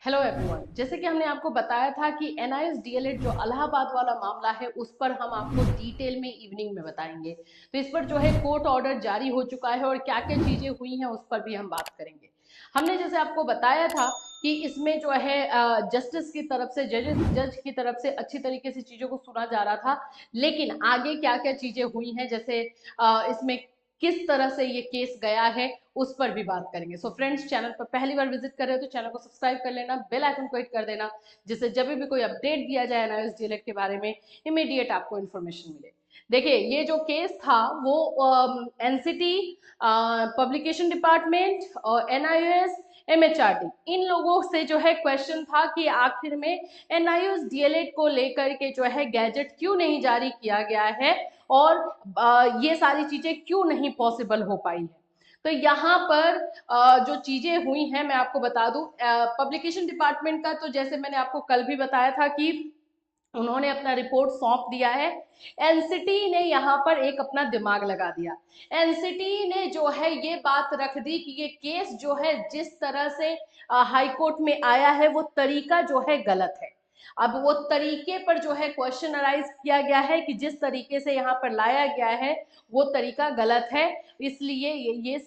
Hello everyone, जैसे कि हमने आपको बताया था कि एनआईएस डीएलएड जो इलाहाबाद वाला मामला है उस पर हम आपको डिटेल में इवनिंग में बताएंगे। तो इस पर जो है कोर्ट ऑर्डर जारी हो चुका है और क्या क्या चीजें हुई हैं उस पर भी हम बात करेंगे। हमने जैसे आपको बताया था कि इसमें जो है जस्टिस की तरफ से जज की तरफ से अच्छी तरीके से चीजों को सुना जा रहा था, लेकिन आगे क्या क्या चीजें हुई हैं, जैसे इसमें किस तरह से ये केस गया है उस पर भी बात करेंगे। सो फ्रेंड्स, चैनल पर पहली बार विजिट कर रहे हो तो चैनल को सब्सक्राइब कर लेना, बेल आइकन को हिट कर देना, जिससे जब भी कोई अपडेट दिया जाए एनआईएस डीएलएड के बारे में इमीडिएट आपको इन्फॉर्मेशन मिले। देखिए, ये जो केस था वो एनसीटी, पब्लिकेशन डिपार्टमेंट और एनआईएस, एमएचआरडी, इन लोगों से जो है क्वेश्चन था कि आखिर में एनआईएस डीएलएड को लेकर के जो है गैजेट क्यों नहीं जारी किया गया है और ये सारी चीजें क्यों नहीं पॉसिबल हो पाई है। तो यहाँ पर जो चीजें हुई हैं मैं आपको बता दूं, पब्लिकेशन डिपार्टमेंट का तो जैसे मैंने आपको कल भी बताया था कि उन्होंने अपना रिपोर्ट सौंप दिया है। एनसीटी ने यहाँ पर एक अपना दिमाग लगा दिया। एनसीटी ने जो है ये बात रख दी कि ये केस जो है जिस तरह से हाई कोर्ट में आया है वो तरीका जो है गलत है। अब वो तरीके पर जो है क्वेश्चन अराइज किया गया है कि जिस तरीके से यहाँ पर लाया गया है वो तरीका गलत है, इसलिए ये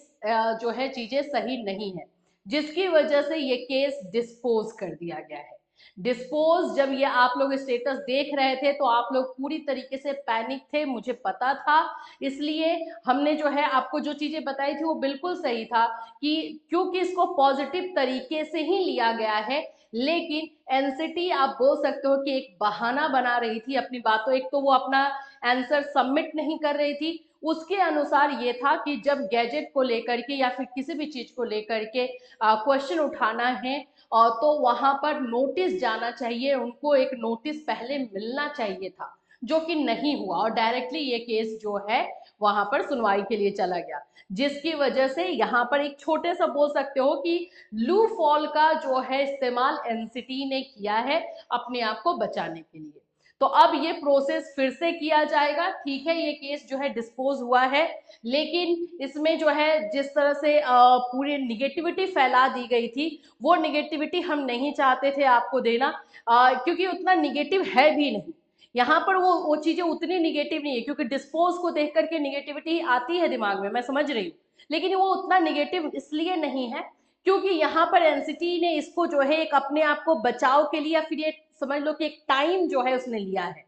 जो है चीजें सही नहीं है, जिसकी वजह से ये केस डिस्पोज कर दिया गया है। डिस्पोज, जब ये आप लोग स्टेटस देख रहे थे तो आप लोग पूरी तरीके से पैनिक थे, मुझे पता था, इसलिए हमने जो है आपको जो चीजें बताई थी वो बिल्कुल सही था कि क्योंकि इसको पॉजिटिव तरीके से ही लिया गया है। लेकिन एनसीटी आप बोल सकते हो कि एक बहाना बना रही थी अपनी बातों, एक तो वो अपना आंसर सबमिट नहीं कर रही थी, उसके अनुसार ये था कि जब गैजेट को लेकर के या फिर किसी भी चीज को लेकर के क्वेश्चन उठाना है तो वहां पर नोटिस जाना चाहिए, उनको एक नोटिस पहले मिलना चाहिए था, जो कि नहीं हुआ और डायरेक्टली ये केस जो है वहां पर सुनवाई के लिए चला गया, जिसकी वजह से यहाँ पर एक छोटे सा बोल सकते हो कि लू फॉल का जो है इस्तेमाल एनसीटी ने किया है अपने आप को बचाने के लिए। तो अब ये प्रोसेस फिर से किया जाएगा। ठीक है, ये केस जो है डिस्पोज हुआ है, लेकिन इसमें जो है जिस तरह से पूरी निगेटिविटी फैला दी गई थी वो निगेटिविटी हम नहीं चाहते थे आपको देना, क्योंकि उतना निगेटिव है भी नहीं। यहाँ पर वो चीजें उतनी निगेटिव नहीं है, क्योंकि डिस्पोज को देख करके निगेटिविटी आती है दिमाग में, मैं समझ रही हूँ, लेकिन वो उतना निगेटिव इसलिए नहीं है क्योंकि यहाँ पर एनसीटी ने इसको जो है एक अपने आप को बचाव के लिए, या फिर ये समझ लो कि एक टाइम जो है उसने लिया है,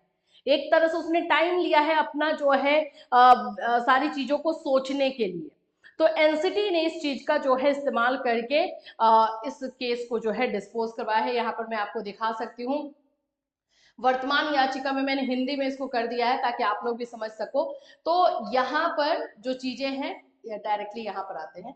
एक तरह से उसने टाइम लिया है अपना जो है सारी चीजों को सोचने के लिए। तो एनसीटी ने इस चीज का जो है इस्तेमाल करके इस केस को जो है डिस्पोज करवाया है। यहाँ पर मैं आपको दिखा सकती हूँ, वर्तमान याचिका में मैंने हिंदी में इसको कर दिया है ताकि आप लोग भी समझ सको। तो यहाँ पर जो चीजें हैं, डायरेक्टली यहाँ पर आते हैं,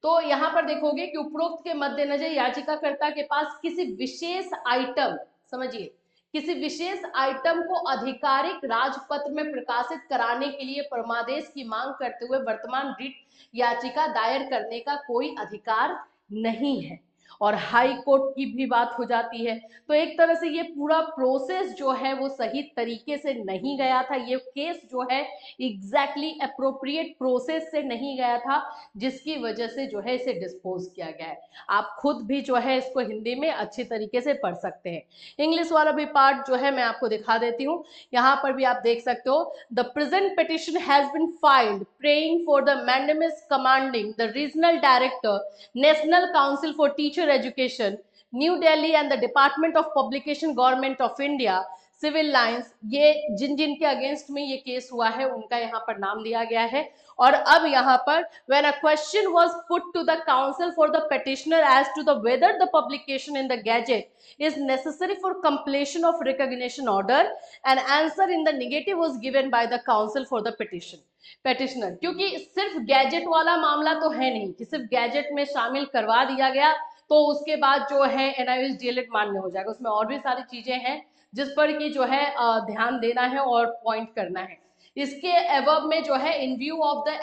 तो यहाँ पर देखोगे कि उपरोक्त के मद्देनजर याचिकाकर्ता के पास किसी विशेष आइटम, समझिए, किसी विशेष आइटम को आधिकारिक राजपत्र में प्रकाशित कराने के लिए परमादेश की मांग करते हुए वर्तमान रिट याचिका दायर करने का कोई अधिकार नहीं है, और हाई कोर्ट की भी बात हो जाती है। तो एक तरह से ये पूरा प्रोसेस जो है वो सही तरीके से नहीं गया था, ये केस जो है एग्जैक्टली अप्रोप्रिएट प्रोसेस से नहीं गया था, जिसकी वजह से जो है इसे डिस्पोज किया गया है। आप खुद भी जो है इसको हिंदी में अच्छी तरीके से पढ़ सकते हैं। इंग्लिश वाला भी पार्ट जो है मैं आपको दिखा देती हूँ, यहाँ पर भी आप देख सकते हो। The present petition has been filed praying for the mandamus commanding the regional director, national council for teacher education, New Delhi and the department of publication, government of India, Civil Lines. ये जिन जिन के अगेंस्ट में ये case हुआ है उनका यहाँ पर नाम दिया गया है। और अब यहाँ पर when a question was put to the counsel for the petitioner as to the whether the publication in the gazette is necessary for completion of recognition order, an answer in the negative was given by the counsel for the petitioner। क्योंकि सिर्फ gadget वाला मामला तो है नहीं कि सिर्फ gadget में शामिल करवा दिया गया तो उसके बाद जो है एनआईएस डीएलएड मान्य हो जाएगा, उसमें और भी सारी चीजें हैं जिस पर कि जो है ध्यान देना है और पॉइंट करना है। इसके एवब में जो है, in view of the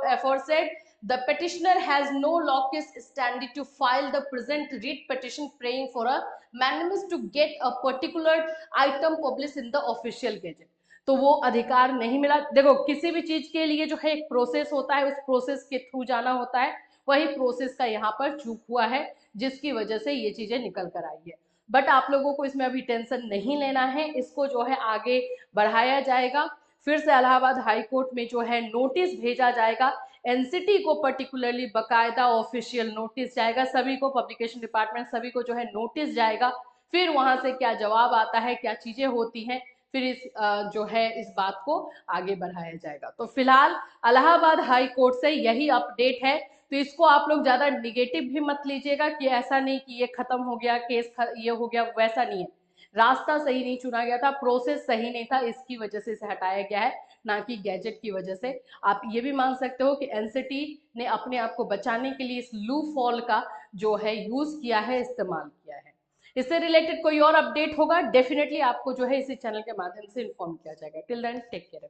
aforesaid the petitioner has no locus standi to file the present writ petition praying for a mandamus to get a particular item published in the official gazette। तो वो अधिकार नहीं मिला। देखो, किसी भी चीज के लिए जो है एक प्रोसेस होता है, उस प्रोसेस के थ्रू जाना होता है, वही प्रोसेस का यहाँ पर चूक हुआ है, जिसकी वजह से ये चीजें निकल कर आई है। बट आप लोगों को इसमें अभी टेंशन नहीं लेना है, इसको जो है आगे बढ़ाया जाएगा। फिर से इलाहाबाद हाई कोर्ट में जो है नोटिस भेजा जाएगा, एनसीटी को पर्टिकुलरली बकायदा ऑफिशियल नोटिस जाएगा, सभी को, पब्लिकेशन डिपार्टमेंट सभी को जो है नोटिस जाएगा। फिर वहां से क्या जवाब आता है, क्या चीजें होती हैं, फिर इस जो है इस बात को आगे बढ़ाया जाएगा। तो फिलहाल इलाहाबाद हाई कोर्ट से यही अपडेट है। तो इसको आप लोग ज्यादा निगेटिव भी मत लीजिएगा कि ऐसा नहीं कि ये खत्म हो गया केस, ये हो गया, वैसा नहीं है। रास्ता सही नहीं चुना गया था, प्रोसेस सही नहीं था, इसकी वजह से इसे हटाया गया है, ना कि गैजेट की वजह से। आप ये भी मान सकते हो कि एनसीटी ने अपने आप को बचाने के लिए इस लू फॉल का जो है यूज किया है, इस्तेमाल किया है। इससे रिलेटेड कोई और अपडेट होगा डेफिनेटली आपको जो है इसी चैनल के माध्यम से इन्फॉर्म किया जाएगा। Till then take care.